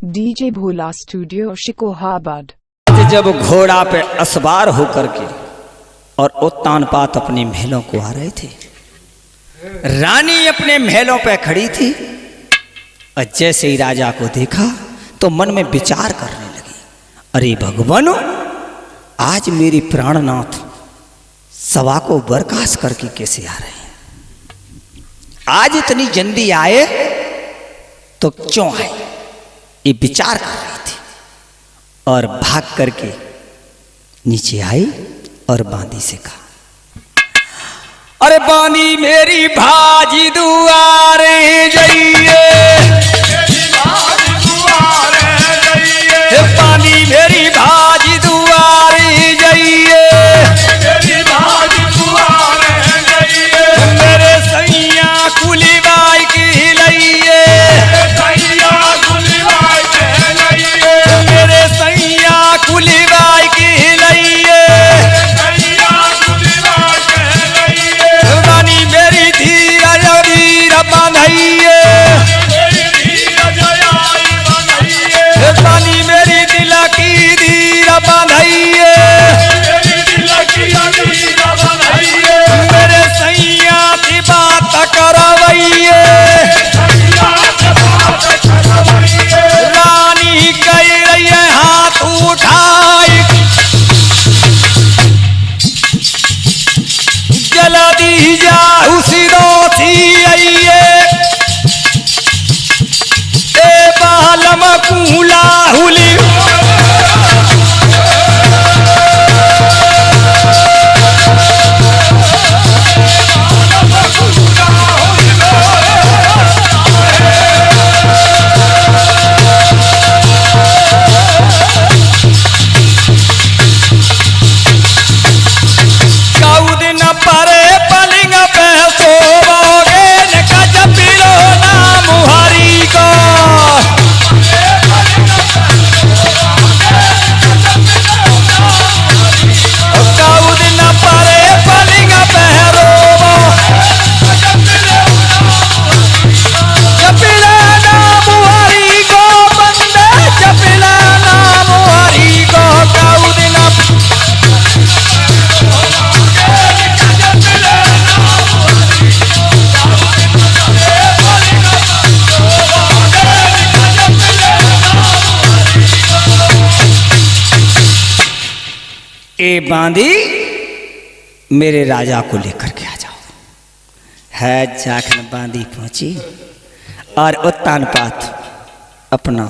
DJ भोला studio Shikohabad. जब घोड़ा पे असवार होकर के और उत्तानपात अपने महलों को आ रहे थे, रानी अपने महलों पे खड़ी थी और जैसे ही राजा को देखा तो मन में विचार करने लगी, अरे भगवान, आज मेरी प्राणनाथ सभा को बर्खास्त करके कैसे आ रहे हैं? आज इतनी जल्दी आए तो क्यों आए? ये विचार कर रही थी और भाग करके नीचे आई और बांदी से कहा, अरे बांदी मेरी भाजी दुआरे जाइए, बांदी मेरी भाजी दुआरे जाइए, मेरे सैया कुली बाई की लइए, मेरे सैया कुली बाई की लइए, रानी मेरी धीरज वीर बांधइए, रानी मेरी दिल की धीर बांधइए, मेरे सैया की बात करवइए, रानी कह रही है हाथ उठाई, जल्दी जा उसी दोषी आइए, ए बालम कूला हुली, ए बांदी मेरे राजा को लेकर के आ जाओ। है जाखन बांदी पहुंची और उत्तानपात अपना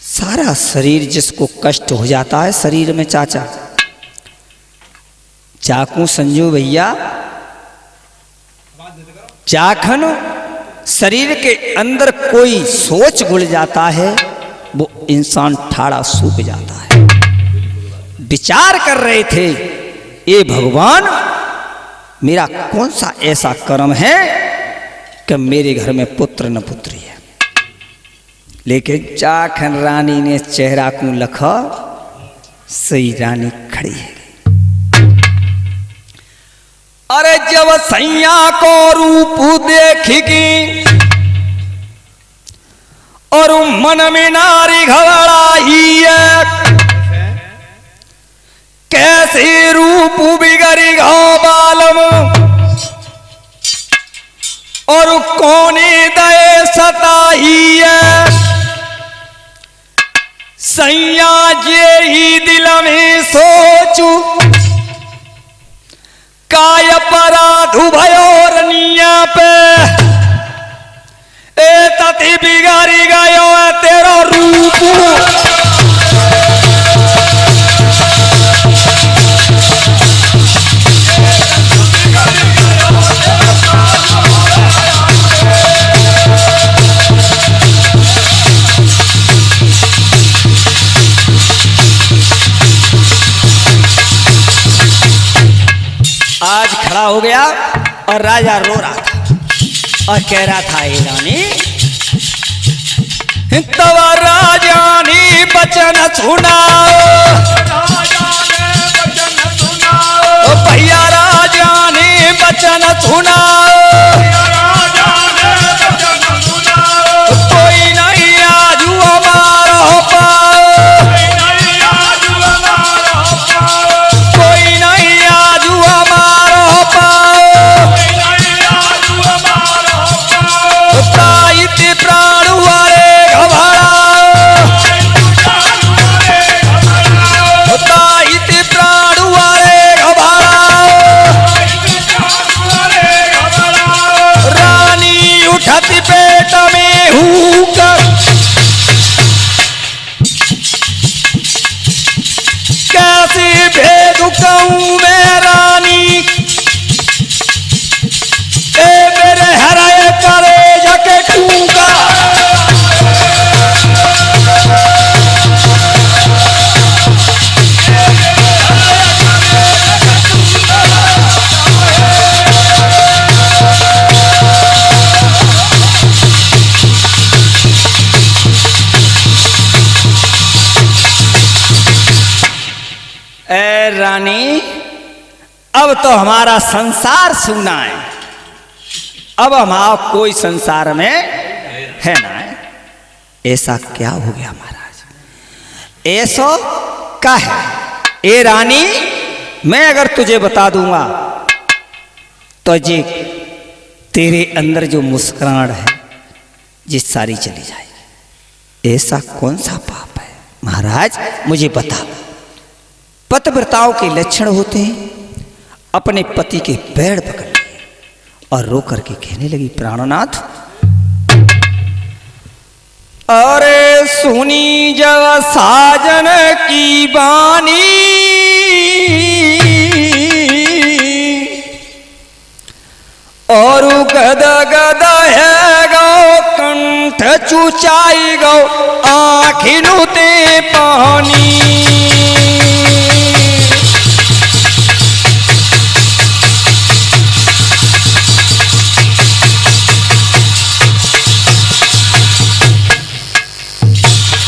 सारा शरीर, जिसको कष्ट हो जाता है शरीर में, चाचा चाकू संजू भैया, जाखन शरीर के अंदर कोई सोच घुल जाता है वो इंसान ठाड़ा सूख जाता है। विचार कर रहे थे, ये भगवान मेरा कौन सा ऐसा कर्म है कि मेरे घर में पुत्र न पुत्री है। लेकिन जाखन रानी ने चेहरा को लखा, सही रानी खड़ी है। अरे जब सैया को रूप देखेगी और मन में नारी घबराई है, कैसे रूप बिगड़ी गो बालम और कोने दए सताई है, सैया जे ही दिल में सोचू काय अपराधु भयो रनिया पे, ए तति बिगाड़ी गयो है तेरा रूप। आज खड़ा हो गया और राजा रो रहा था और कह रहा था, हे रानी तब राजा ने बचन सुनाओ, भैया राजा ने बचन सुनाओ, कोई नहीं अब तो हमारा संसार सूना है, अब हमारा कोई संसार में है ना है। ऐसा क्या हो गया महाराज? ऐसो क्या है? ए रानी, मैं अगर तुझे बता दूंगा तो जी तेरे अंदर जो मुस्कुराहट है जी सारी चली जाएगी। ऐसा कौन सा पाप है महाराज, मुझे बता। पतिव्रताओं के लक्षण होते हैं अपने पति के पैर पकड़ लिए और रो करके कहने लगी, प्राणनाथ अरे सुनी जब साजन की बानी, और गद गद है गौ कंठ चुचाई गौ आखिनु ते पानी।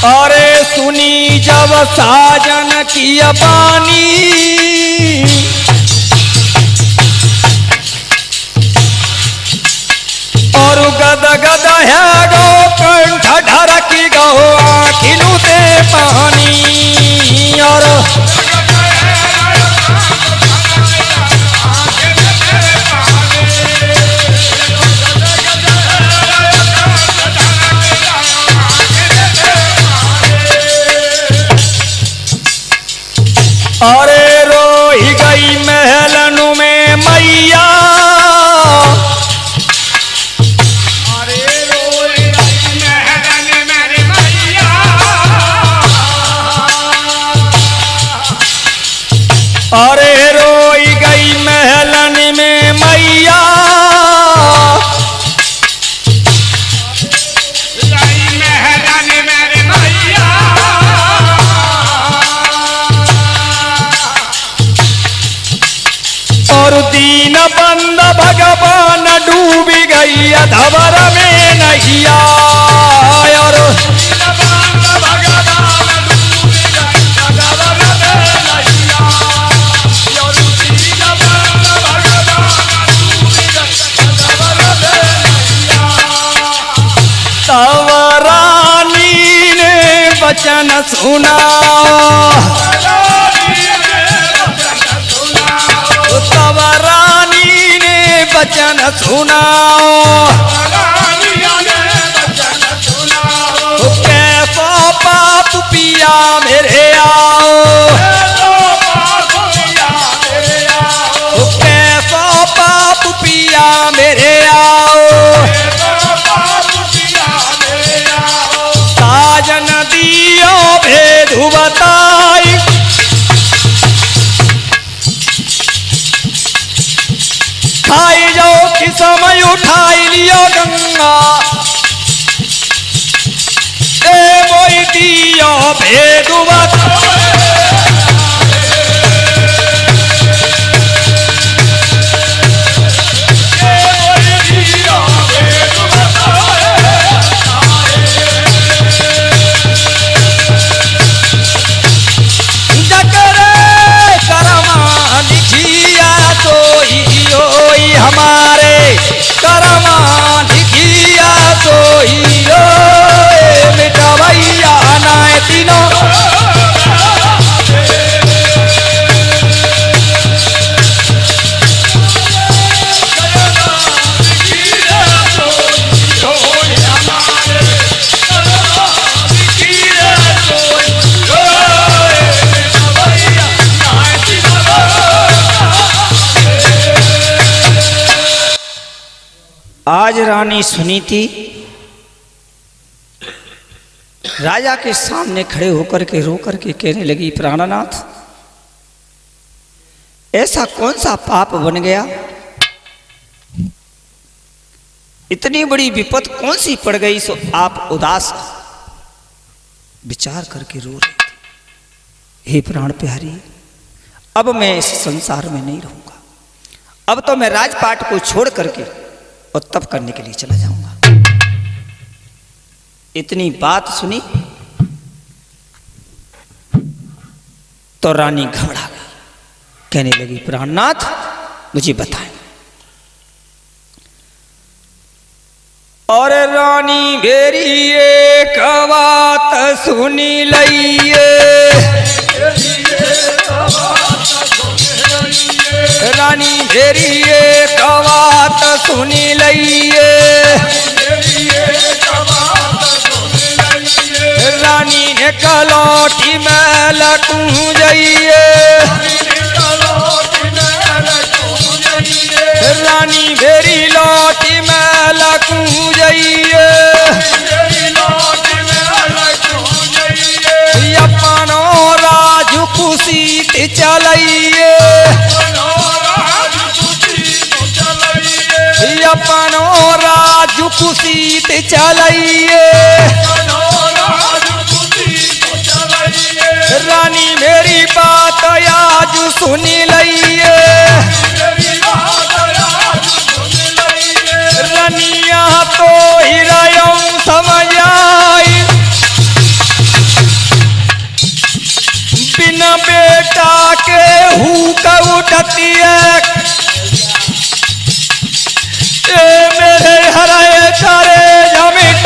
अरे सुनी जब साजन की बानी, और गद गद है गो कंठ ढरकी गो आखिनु ते पानी। और अरे रोई गई महलन में मैया, अरे रोई गई महलन में मैया, अरे रोई गई महलन में मैया, और दीन बंद भगवान डूबी गई अधवर में नैया। और तब रानी ने वचन सुना, तब रानी ने वचन सुनाओ, कैसो पाप पिया मेरे आओ, कैसो पाप पिया मेरे आओ, साजन दियो भेद बताई, खाई जाओ कि समय उठाई लियो गंगा, ए मोई दियो भेद बताई। हमारे करमा लिखिया सोई बेटा भैया नाय तीनों। आज रानी सुनी थी राजा के सामने खड़े होकर के रो करके कहने लगी, प्राणनाथ ऐसा कौन सा पाप बन गया, इतनी बड़ी विपत कौन सी पड़ गई सो आप उदास विचार करके रो रहे थे। हे प्राण प्यारी, अब मैं इस संसार में नहीं रहूंगा, अब तो मैं राजपाट को छोड़ करके और तप करने के लिए चला जाऊंगा। इतनी बात सुनी तो रानी घबरा गई, कहने लगी, प्राणनाथ मुझे बताएं। और रानी भेरी एक बात सुनी लइए, रानी भेरी एक बात सुनी लइए, रानी ने कलौटी में लकू जाइए, रानी भेरी लौटी में लकू जाइए, अपनो राजू कुशीत चलइए, अपनो राजू कुशीत चलइए, रानी मेरी बात आज सुनी लइए, रनिया तो हिरायों समझ आई, बिना बेटा के हुक उठती है, ए मेरे हराए करे जमीन,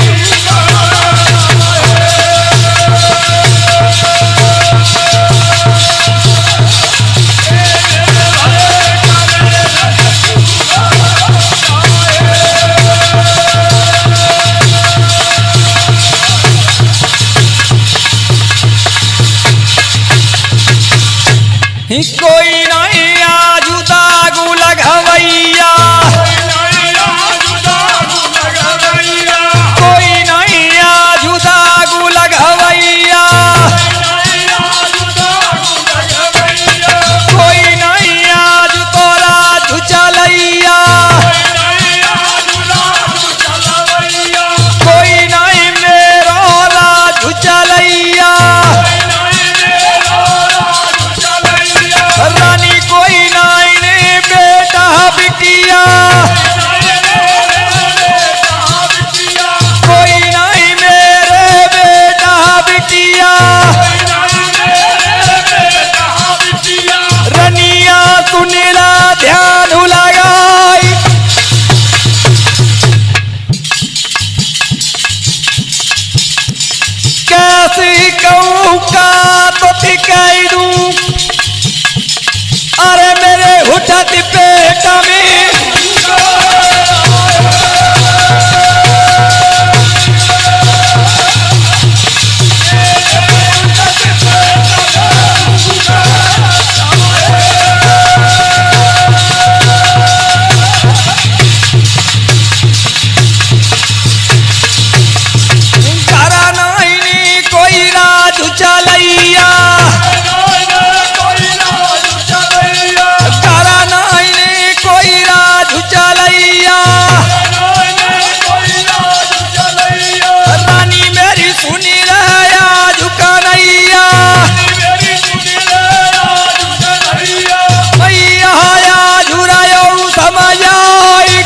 कोई नहीं आजू दागू लगवैया, कोई नहीं आजू दागू लगवैया, कोई नहीं आज तोरा चलैया, कोई नहीं मेरो राजू चलैया, रानी कोई नहीं ने बेटा बिटिया, कोई नहीं मेरे बेटा बिटिया, रनिया सुनीला ध्यान लगाई, कैसी कहूँ का तो दिखाई दूं, अरे मेरे उठत पेट में करा नहीं कोई राजू चलैया, रानी मेरी सुनी रहा झुकनैया, मैया झुरायो समझ आई,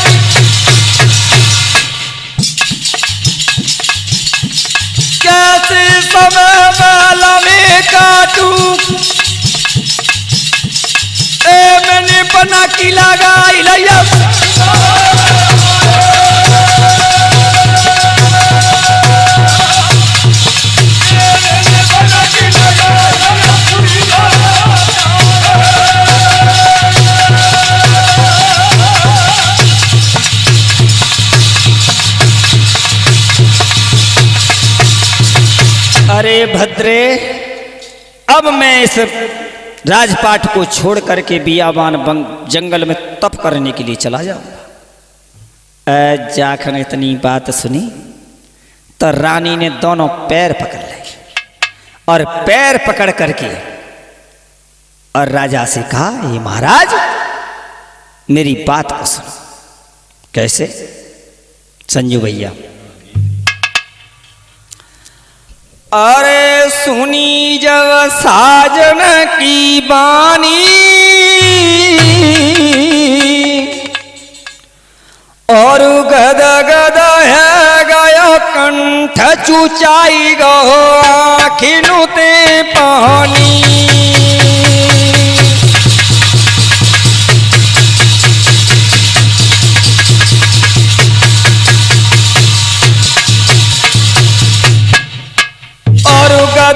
कैसे समय मेला में काटू, ए मैंने बना की लगाई लिया, अरे भद्रे, अब मैं इस राजपाट को छोड़ करके बियाबान जंगल में तप करने के लिए चला जाऊंगा। जाखन इतनी बात सुनी तो रानी ने दोनों पैर पकड़ लिए और पैर पकड़ करके और राजा से कहा, ये महाराज मेरी बात को सुनो। कैसे? संजू भैया, अरे सुनी जब साजन की बानी, और गद गद है गया कंठ चुचाई गो आखिनु ते पानी,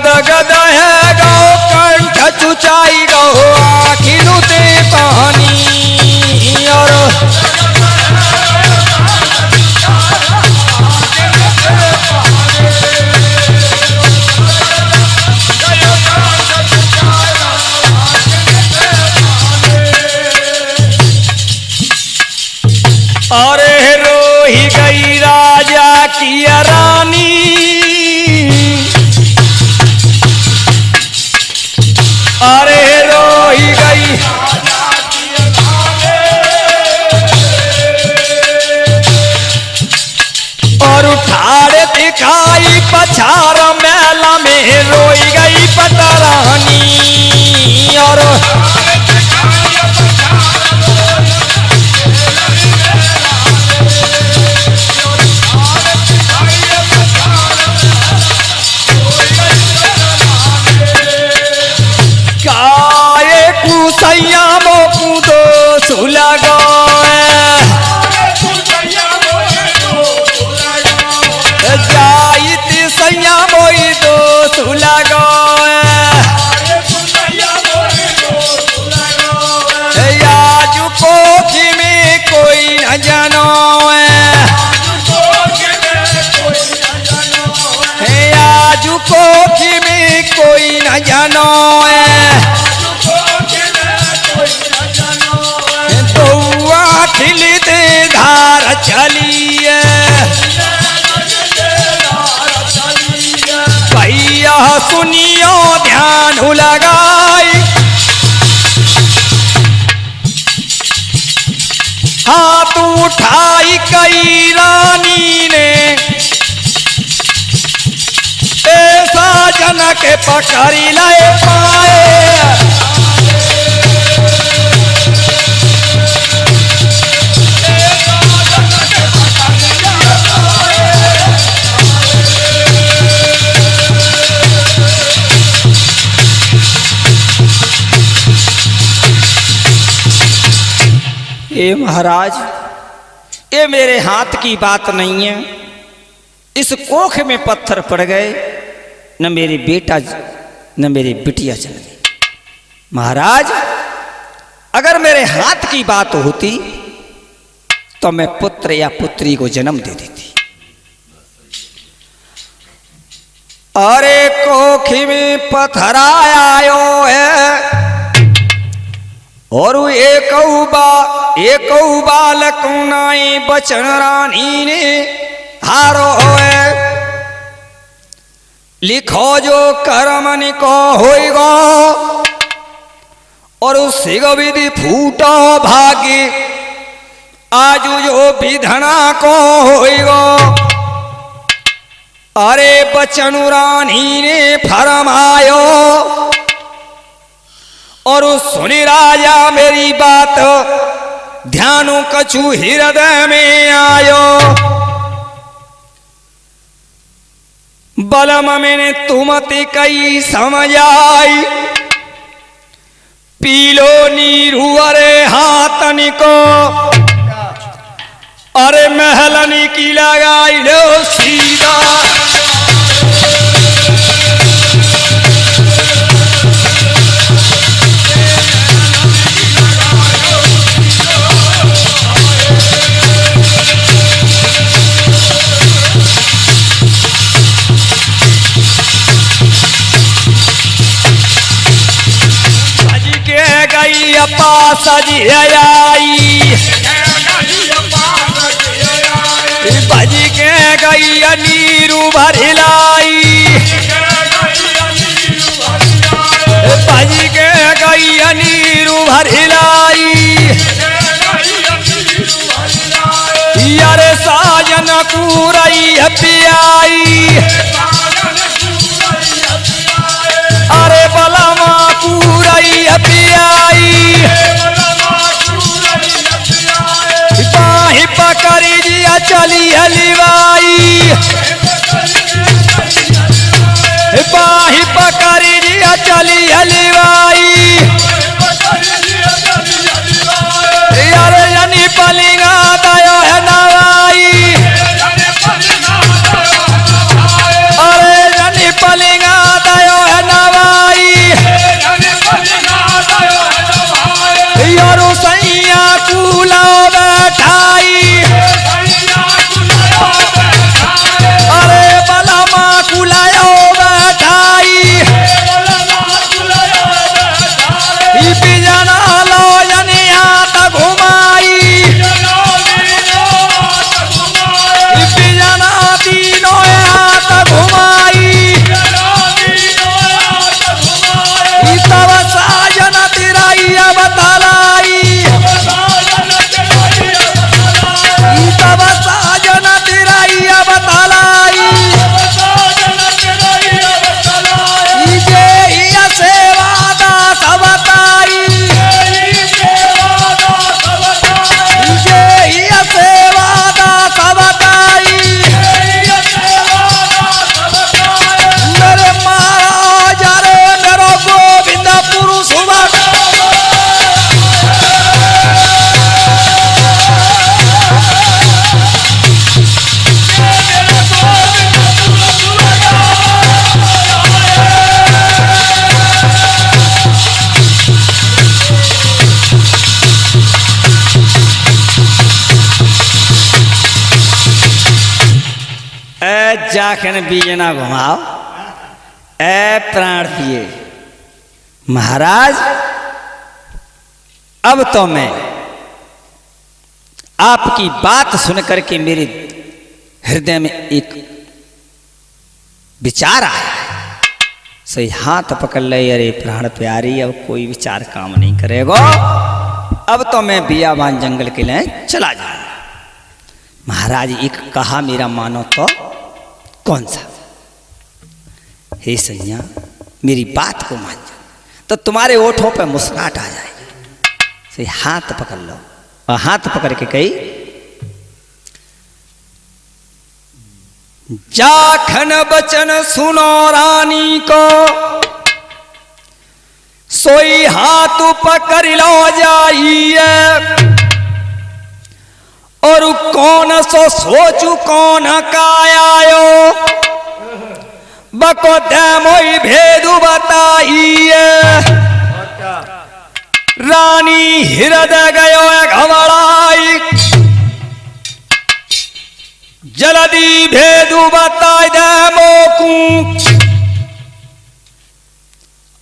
गद गद है गो कंठ चुचाई गो आखिनु ते पानी और अरे रोही गई राजा की रानी अरे रोही गई और उठाड़ दिखाई पछार मेला में रोई गई पटरानी और सैया मोकू दो सुला जाइत सैया मोई दो सुला आजू पोखी में कोई न जानो आजू पोखी में कोई न जानो खिलते धार चलिए भैया सुनियो ध्यान लगाई हाथ उठाई कई रानी ने ऐसा जन के पकड़ी ले पाए ये महाराज ये मेरे हाथ की बात नहीं है इस कोख में पत्थर पड़ गए न मेरी बेटा न मेरी बिटिया चल गई महाराज अगर मेरे हाथ की बात होती तो मैं पुत्र या पुत्री को जन्म दे देती अरे कोखी में पत्थर आयो है और एक बालक नाई बचन रानी ने हारो है लिखो जो कर्मन को होएगा और उससे विधि फूटो भाग्य आज जो विधना को होएगा अरे बचन रानी ने फरमायो और सुनी राजा मेरी बात ध्यानु कछु हृदय में आयो बलम मैंने तुमति कई समझ आई पीलो नीरू अरे हाथन को अरे महलनी की लगाई लो सीधा पास आई भज के गई नीरू भरिलाई भज के गई नीरू भरिलाई यारे साजन कूरई पियाई अरे बलमा कूरई पियाई बाही पकड़ी दिया चली हलवाई बाही पकड़ी दिया चली हलवाई यारे यानी पलिंगा दयो है नवाई अरे यानी पलिंगा दयो जाखन बीजना घुमाओ ए प्राण पिए महाराज। अब तो मैं आपकी बात सुनकर के मेरे हृदय में एक विचार आया। सही हाथ पकड़ ले, अरे प्राण प्यारी अब कोई विचार काम नहीं करेगा। अब तो मैं बियाबान जंगल के लिए चला जाऊंगा। महाराज एक कहा मेरा मानो तो कौन सा? हे सैया मेरी बात को मान जा तो तुम्हारे ओठों पे मुस्कुराहट आ जाएगी। सही हाथ पकड़ लो और हाथ पकड़ के कही, जाखन बचन सुनो रानी को, सोई हाथ पकड़ लो जाइए। और कौन सो सोचू कौन का आयो, बको दे मोई भेदु बताइए। रानी हृदय गयो घबराई, जल्दी भेदु बताई दे मोकू।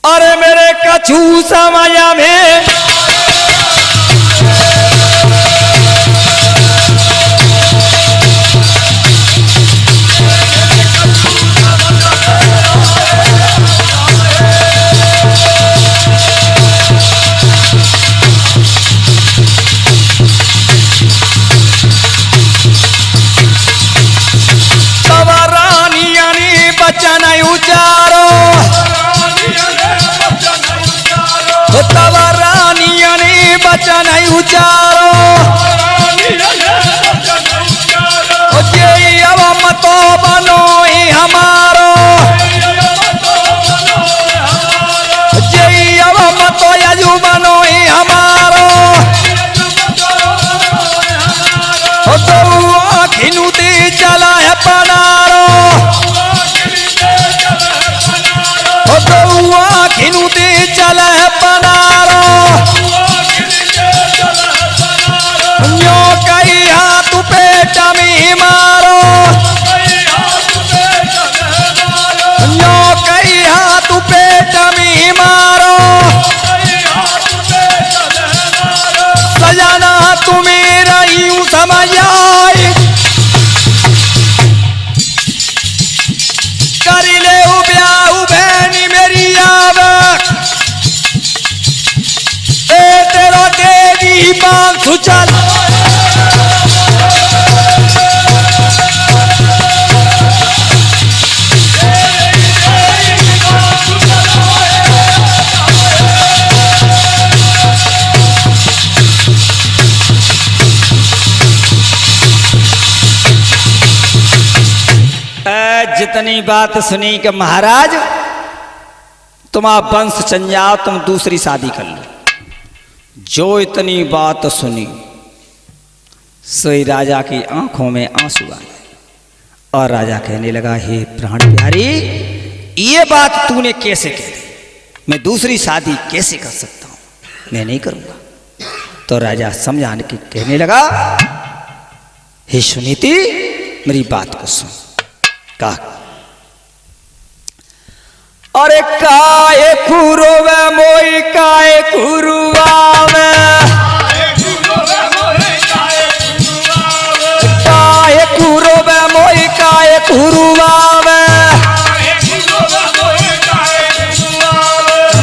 अरे मेरे कछु समय में बचन उचारो, तब रानिया ने बचन उचारो। जे अब मतो बनो ही हमारो, जे अब मतो यजु बनो ही हमारो। तो खिनुती चला है पनारो, खिनुती चल पनारो। यो कही हाथ पेट में मारो, यो कही हाथ पेट में मारो। सजना तुम्हें रही समझ आई, कर ले ब्याह बहनी मेरी तेरा देवी बांध सुचल। जितनी बात सुनी कि महाराज तुम आप वंश चल जाओ, तुम दूसरी शादी कर लो। जो इतनी बात सुनी सोई राजा की आंखों में आंसू आ गए और राजा कहने लगा, हे प्राण प्यारी ये बात तूने कैसे कह दी? मैं दूसरी शादी कैसे कर सकता हूं? मैं नहीं करूंगा। तो राजा समझाने की कहने लगा, हे सुनीति मेरी बात को सुन। कहा, अरे काय खुरुवे मोई काय खुरुआवे, काय खुरुवे मोई काय खुरुआवे।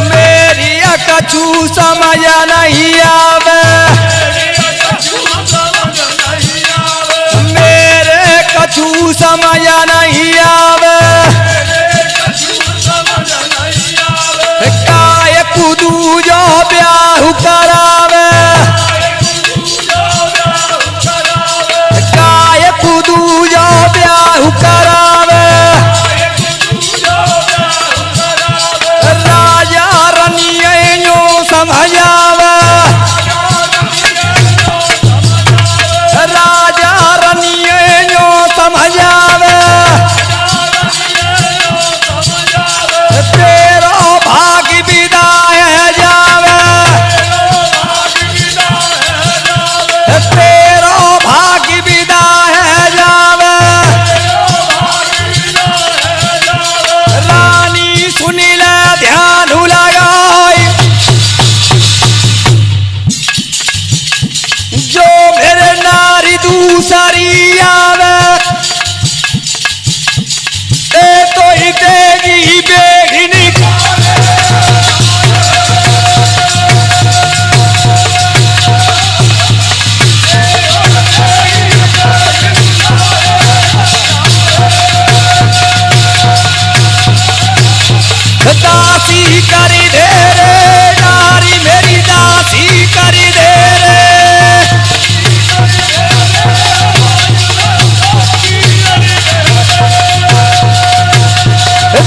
मेरी कछु समझ नहीं आवे, मेरे कछु समझ नहीं आवे। काय कुदू जो ब्याह करावे, काय कुदू जो ब्याह करावे। राजा रनियो समझावे, राजा रनियो समझावे। दासी करी दे रे नारी मेरी दासी करी दे रे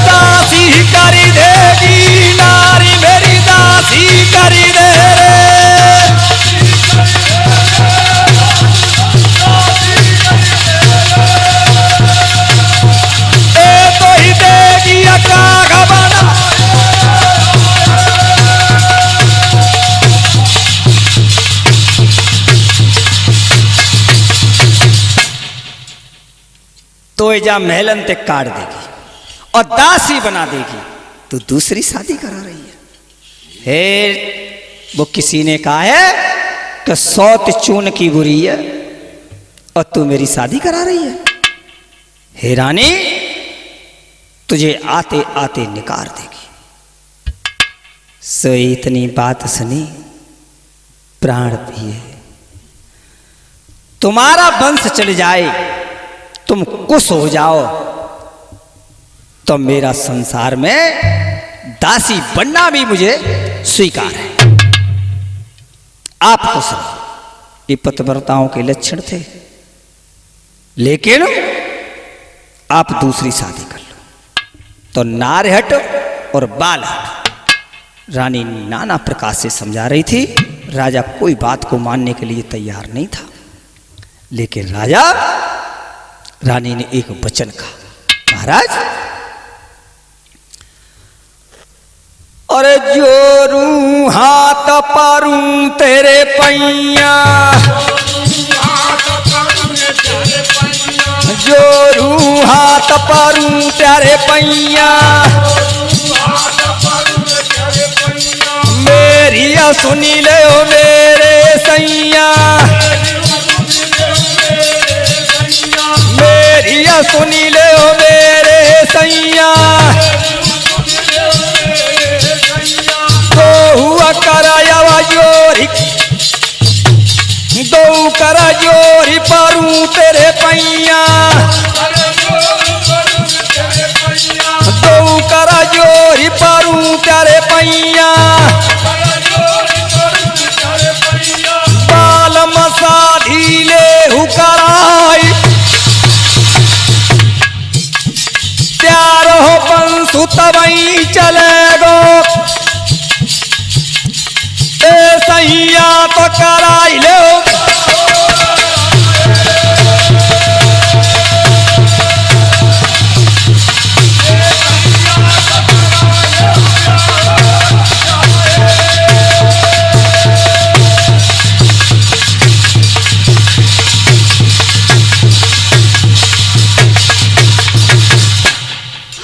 दासी करी देगी नारी मेरी दासी करी दे रे ए तो ही देगी अका घबना तो जा महलन ते काट देगी और दासी बना देगी तो दूसरी शादी करा रही है। हे वो किसी ने कहा है कि सौत चून की बुरी है और तू मेरी शादी करा रही है। हे रानी तुझे आते आते निकार देगी। सो इतनी बात सुनी प्राण पिए तुम्हारा वंश चल जाए तुम कुश हो जाओ तो मेरा संसार में दासी बनना भी मुझे स्वीकार है। आप खुश रहो ये पतिव्रताओं के लक्षण थे लेकिन आप दूसरी शादी कर लो तो नार हट और बाल हट। रानी नाना प्रकार से समझा रही थी। राजा कोई बात को मानने के लिए तैयार नहीं था लेकिन रानी ने एक वचन कहा महाराज अरे जोरू हाथ पारूं तेरे पैया जोरू हाथ पारूं तेरे पैया मेरी सुनी ले ओ मेरे सैया मेरी सुनी ले ओ मेरे सैया दो करा जोरी पारूं तेरे पैया दो करा जोरी पारूं तेरे पैया बाल मसाधी ले हुकराई प्यार हो पंसु तवई चलेगो सैया तो कराई लो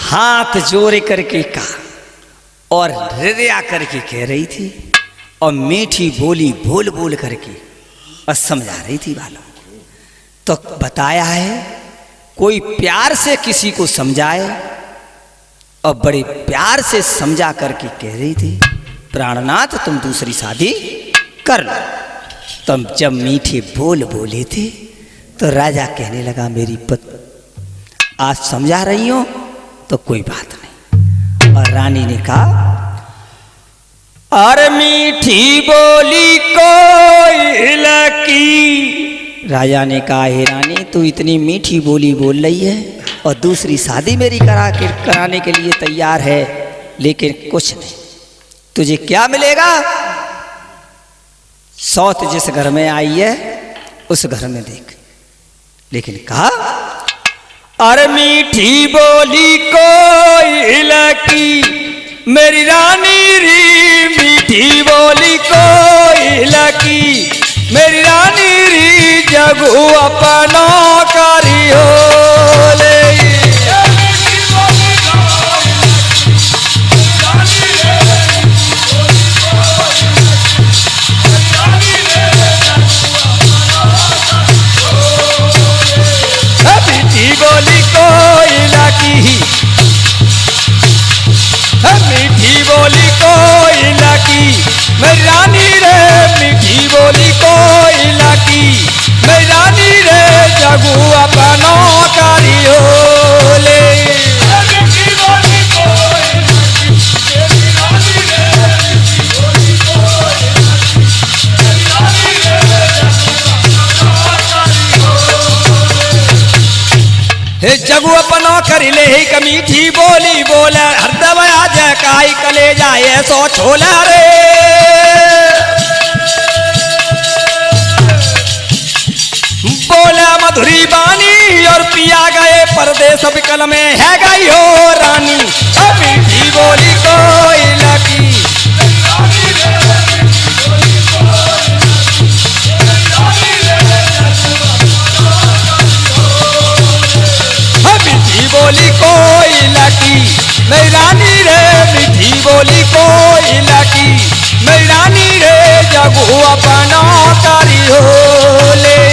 हाथ जोड़े करके कहा और हृदय करके कह रही थी और मीठी बोली बोल बोल करके और समझा रही थी वालों। तो बताया है कोई प्यार से किसी को समझाए और बड़े प्यार से समझा करके कह रही थी प्राणनाथ तुम दूसरी शादी कर लो। तुम जब मीठे बोल बोले थे तो राजा कहने लगा मेरी पत्नी आज समझा रही हो तो कोई बात नहीं। और रानी ने कहा अरे मीठी बोली कोई लकी। राजा ने कहा हे रानी तू इतनी मीठी बोली बोल रही है और दूसरी शादी मेरी कराने के लिए तैयार है लेकिन कुछ नहीं तुझे क्या मिलेगा। सौत जिस घर में आई है उस घर में देख। लेकिन कहा अरे मीठी बोली कोई लकी मेरी रानी री मीठी बोली कोई लकी मेरी रानी री जगू अपना करियो ले। मीठी बोली कोई लकी मीठी बोली कोई लकी मेरी रानी रे मीठी बोली कोई लकी मेरी रानी रे जगू अपना करियो जगू अपनो कर ले ही मीठी बोली बोले हरदम आज काई कले जाए सो छोला रे बोला मधुरी बानी और पिया गए परदेश विकल में है गई हो रानी मीठी बोली कोई लगी मीठी बोली कोई लगी मेरी रानी रे मीठी बोली कोई लगी मेरी रानी रे जगू अपना करी हो ले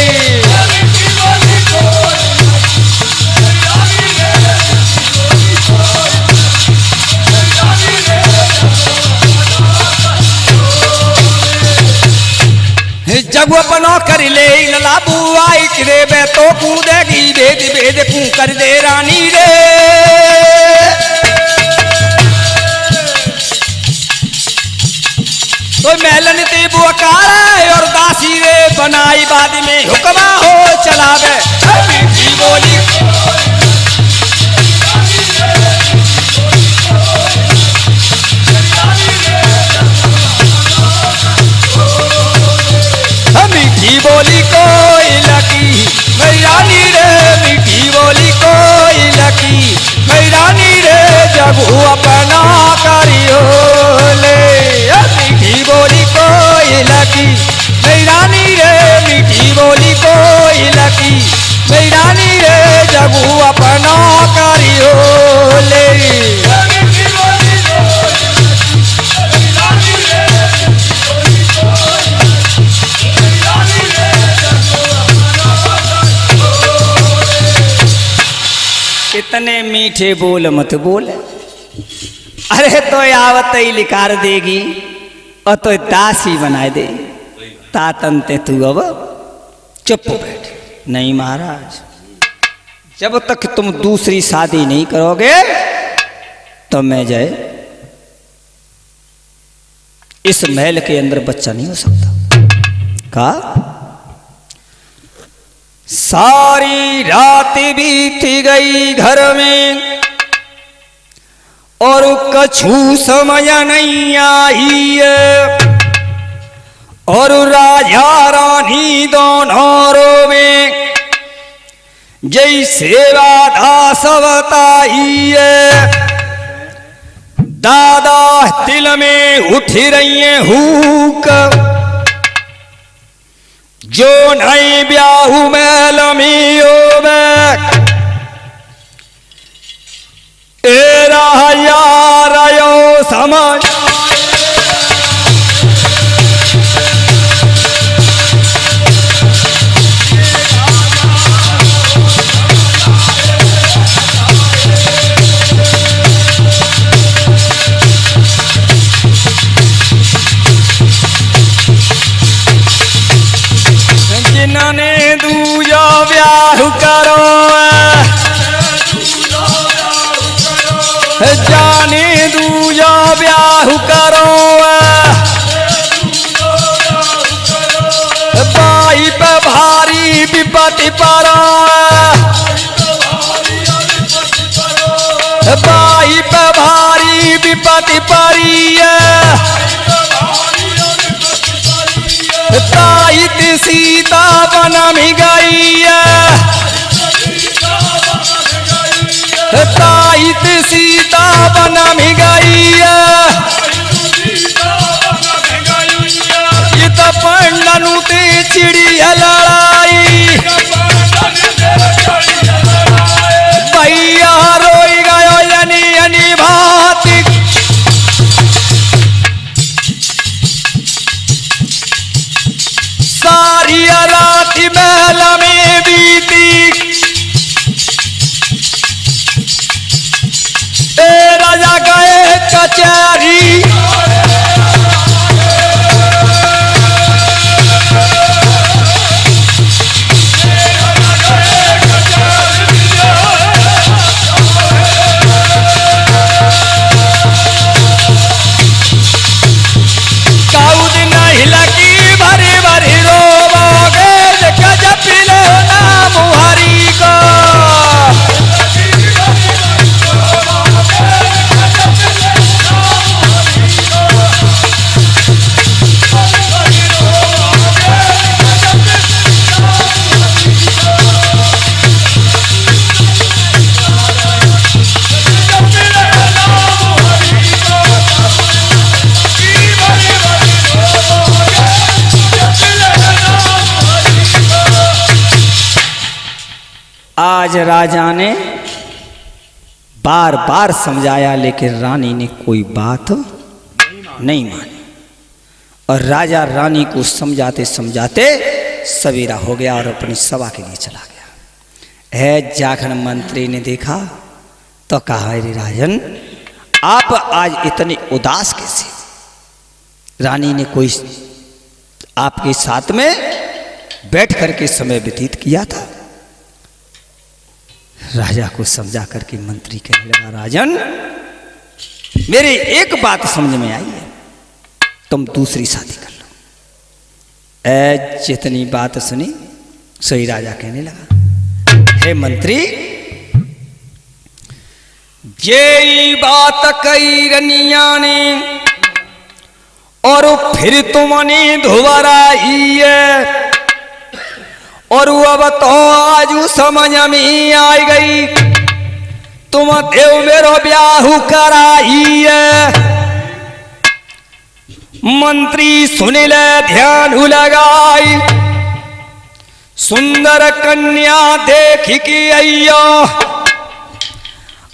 जगू अपनो कर ले लाबू आई रे बे तो कूदेगी भेद भेद कू कर दे रानी रे तो महलन ते बुआकारा और दासी रे बनाई बाद में हुक्मा हो चलावे मीठी बोली मीठी बोली कोई लगी मेरी रानी रे मीठी बोली कोई लगी मेरी रानी रे जगू अपना करियो ले मीठी बोली कोई लगी मेरी रानी रे मीठी बोली कोई लगी मेरी रानी रे जगू अपना करियो ले इतने मीठे बोल मत बोल अरे तो आवत ही लिकार देगी और तो दासी बनाए दे तातन ते तू अब चुप बैठ नहीं महाराज जब तक तुम दूसरी शादी नहीं करोगे तो मैं जाए इस महल के अंदर बच्चा नहीं हो सकता का सारी रात बीत गई घर में और कछु समय नहीं आई और राजा रानी दोनों में जैसे बाधा सबताई दादा दिल में उठ रही है हुक जो नहीं ब्याहू में लमियो में एरा यार यो समझ जिन्होंने दूजा ब्याह करो जाने दूजा ब्याह करो बाई पे भारी विपत्ति परो बाई पे भारी विपत्ति परी ताईत सीता बन में गई ताईत सीता बन में गई ये तो पंडनु ते चिड़िया लड़ाई भैया रोई गयो यनी यनी भाती सारी रात महल में बीती आज राजा ने बार बार समझाया, लेकिन रानी ने कोई बात नहीं मानी। और राजा रानी को समझाते समझाते सवेरा हो गया और अपनी सभा के लिए चला गया। है जाखन मंत्री ने देखा तो कहा, अरे राजन, आप आज इतने उदास कैसे? रानी ने कोई आपके साथ में बैठ करके समय व्यतीत किया था? राजा को समझा करके मंत्री कहने लगा, राजन, मेरी एक बात समझ में आई है, तुम दूसरी शादी कर लो। जितनी बात सुनी सोई राजा कहने लगा, हे मंत्री, ये बात कही रनिया ने और फिर तुमने दोबारा ही है, और अब तो आज समझ में आ गई, तुम देव मेरो ब्याह कराई है। मंत्री सुने ले ध्यान लगाई, सुंदर कन्या देख की अयो,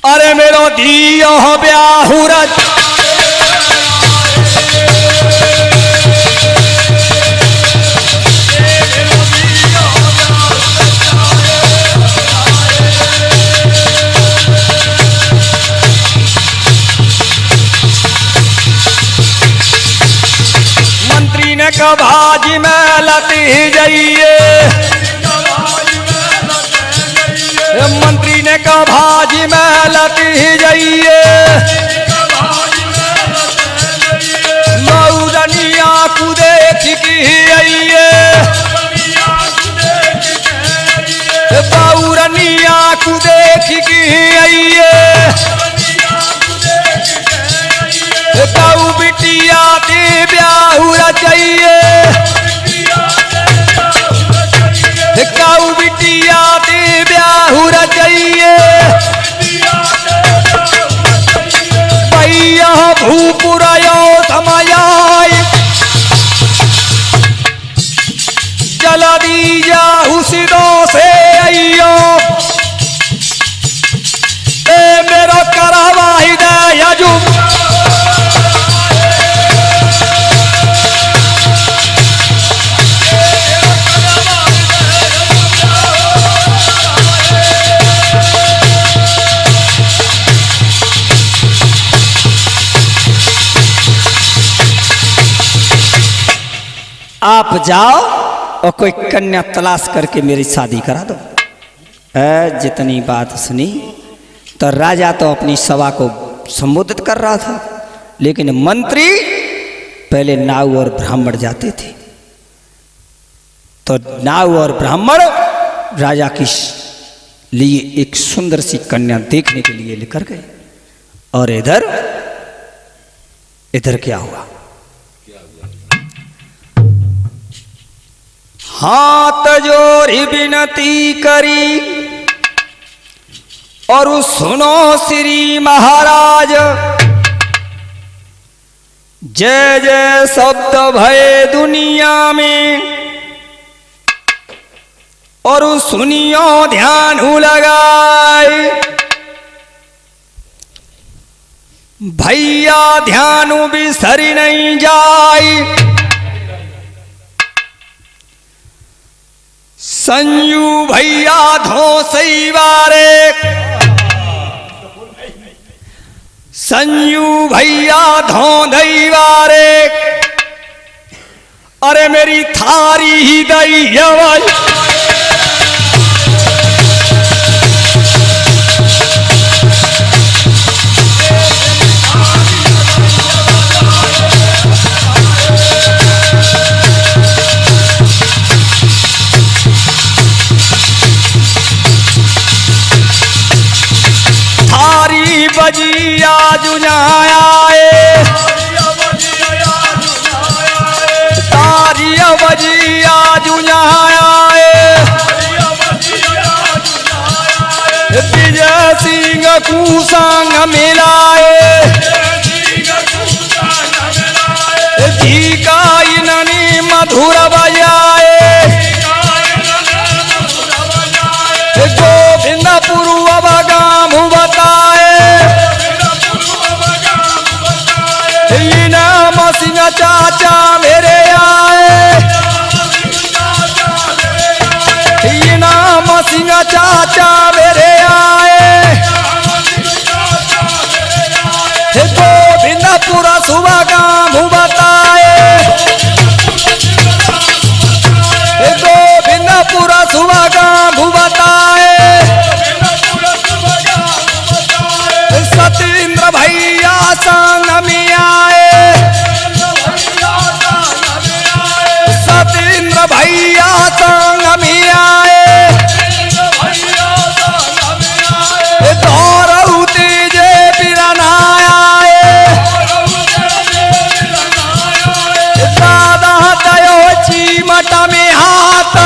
अरे मेरो दियो ब्याह रच। मंत्री ने कहा, भाजी में लती जाइए। मंत्री ने कहा, भाजी में लती जाइए, मऊरनिया को देख की आइए, बाउरनिया को देख की आइए, काऊ बिटिया ते ब्याह चाहिए, काऊ बिटिया ते ब्याह चाहिए। भैया भूपुरायो समायाई, जला दीजा उसिदों से अयो, ए मेरा करवाई दे यजुम। आप जाओ और कोई कन्या तलाश करके मेरी शादी करा दो। जितनी बात सुनी तो राजा तो अपनी सभा को संबोधित कर रहा था, लेकिन मंत्री पहले नाव और ब्राह्मण जाते थे, तो नाव और ब्राह्मण राजा की लिए एक सुंदर सी कन्या देखने के लिए लेकर गए। और इधर क्या हुआ? हाथ जोड़ी विनती करी और सुनो श्री महाराज, जय जय शब्द भय दुनिया में, और सुनियो ध्यान लगाए। भैया ध्यान बिसरी नहीं जाए, संयू भैया धो सही बारे, संयू भैया धो दई बारे, अरे मेरी थारी ही दई यवल। बजी आज आए, तारिया बजी आज आए, विजय सिंह को संग मिलाए, जी का इन्होंने मधुर बजाए, गोविंद सुबह गाँव बताए, गोविंदपुर सुबह गाँव बताए, सतेंद्र भैया संग में आए, सतेंद्र भैया संग में आए, दौड़ते जे बिरना आए, दादा दयो चीमट में हाथ,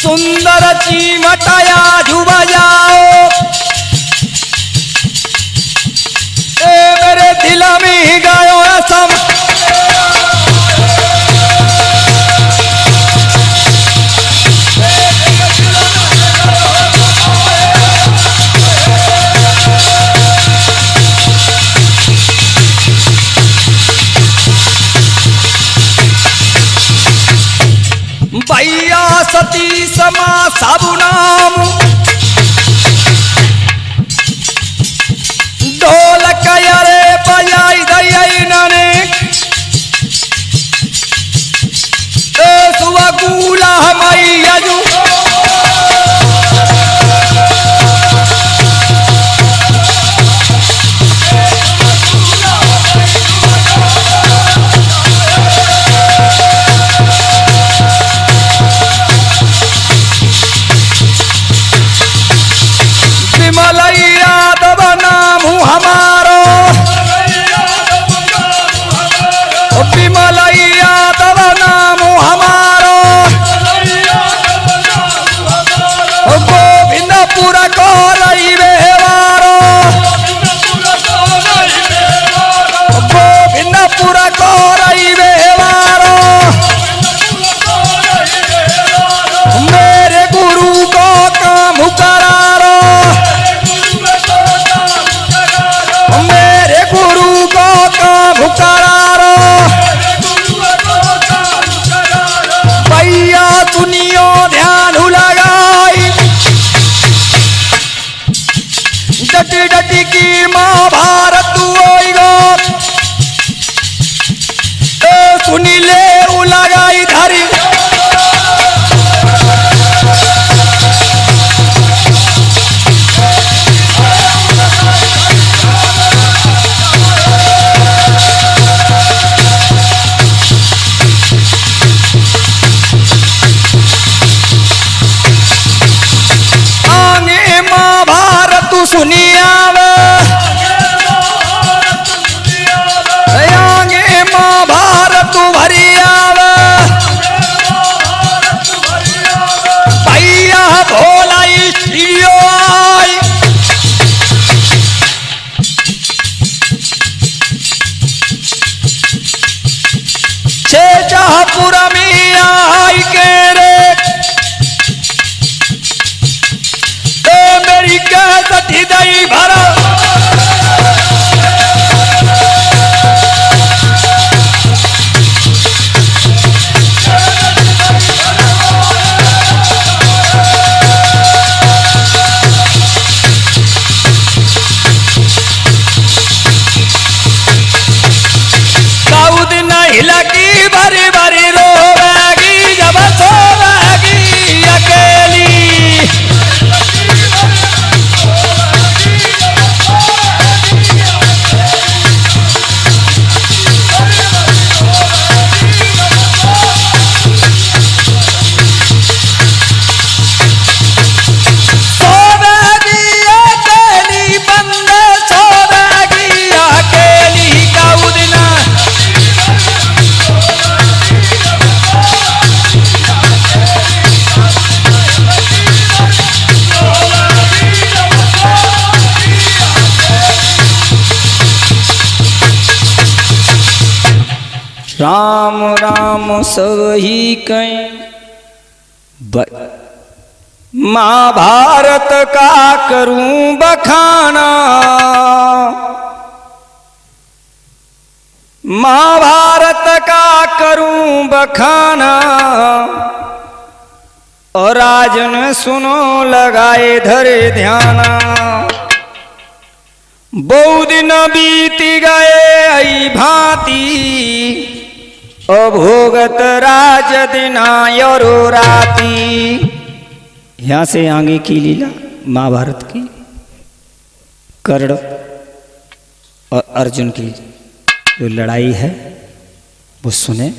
सुंदर चीमटया जुब जाओ, ए मेरे दिल में गयो सम, भैया सती समा सब नाम, ढोलक अरे बजाई दई नने, सुबह गुला मैया जू, विमल यादव नाम हमारो, विमल यादव नाम हमारो, गोविंदपुर को रही व्यवहारो, गोविंदपुर को रही व्यवहारो, मेरे गुरु को काम करारो, मेरे गुरु को काम करारो, भैया सुनियो ध्यान लगाई, डटी डटी की महाभारत होइगो, सुनी ले लगाई धरी, आगे महाभारत सुनियावे, आगे महाभारत भरी आवे, भैया भोला स्त्रियो आई, शेषापुर में आई के रे, मेरी कैसठी दई भरा, दाऊद नहीं लगी भरी भरी रोवेगी, जब सोवेगी अकेली, राम राम सही कहीं महाभारत का करूं बखाना, महाभारत का करूं बखाना, और राजन सुनो लगाए धरे ध्याना, बहु दिन बीत गए आई भांति, अभोगत राज दिना और राती। यहां से आगे की लीला महाभारत की, कर्ण और अर्जुन की जो लड़ाई है वो सुने।